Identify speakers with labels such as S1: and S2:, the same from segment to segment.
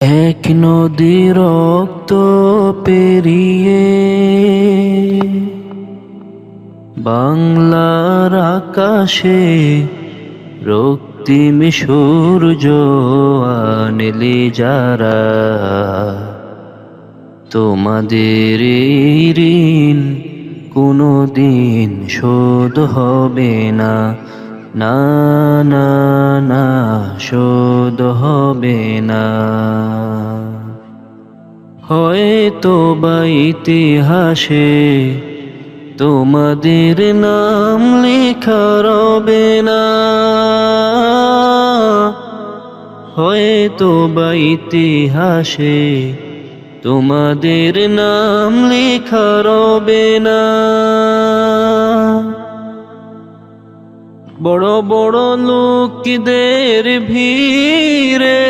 S1: এক নদী রক্ত পেরিয়ে বাংলার আকাশে রক্তিম সূর্য আনলে যারা, তোমাদের এই ঋণ কোনদিন শোধ হবে না, না না না শোধ হবে না। হয়তো বা ইতিহাসে তোমাদের নাম লেখা রবে না, হয়তো বা ইতিহাসে তোমাদের নাম লেখা রবে না। বড় বড় লোকদের ভিড়ে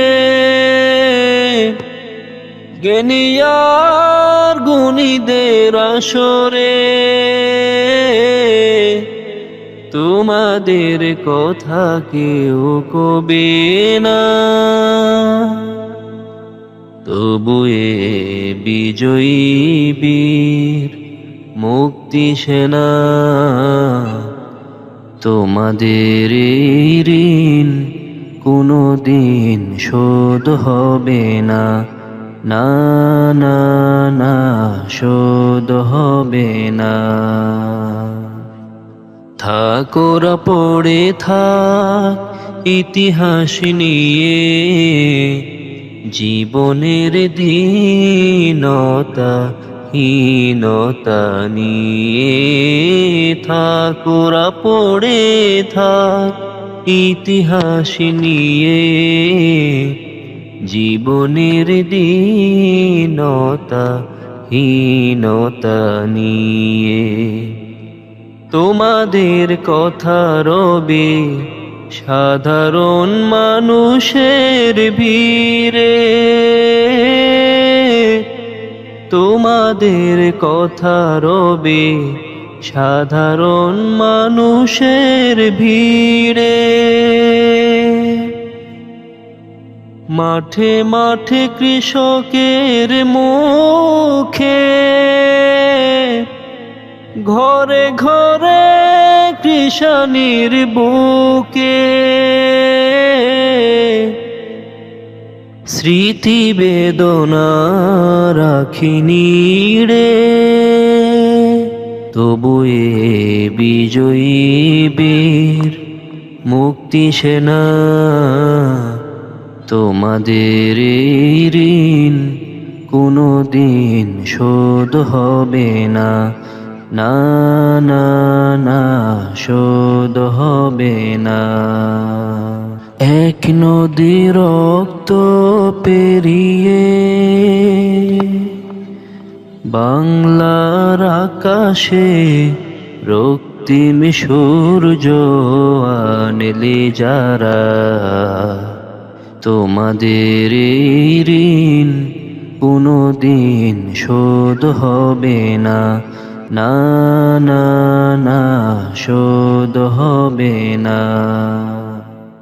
S1: জ্ঞানীয়ার গুণীদের আসরে তোমাদের কথা কেউ কবে না, তবু এ বিজয়ী বীর মুক্তি সেনা তোমাদের এই ঋণ কোনদিন শোধ হবে না, না না না শোধ হবে না। থাকোরা পড়ে থাক ইতিহাস নিয়ে, জীবনের দীনতা হীনতা নিয়ে থাকোরা পড়ে থাক ইতিহাস নিয়ে, জীবনের দীনতা হীনতা নিয়ে। তোমাদের কথা রবে সাধারণ মানুষের ভিড়ে, তোমাদের কথা রবে সাধারণ মানুষের ভিড়ে। মাঠে মাঠে কৃষকের মুখে, ঘরে ঘরে কৃষানির বুকে স্মৃতি বেদনা রাখিনি রে, তবু এ বিজয়ী বীর মুক্তি সেনা তোমাদের এই ঋণ কোনদিন শোধ হবে না, না না না শোধ হবে না। এক নদী রক্ত পেরিয়ে বাংলার আকাশে রক্তিম সূর্য আনলে যারা, তোমাদের এই ঋণ কোনদিন শোধ হবে না, না না না শোধ হবে না।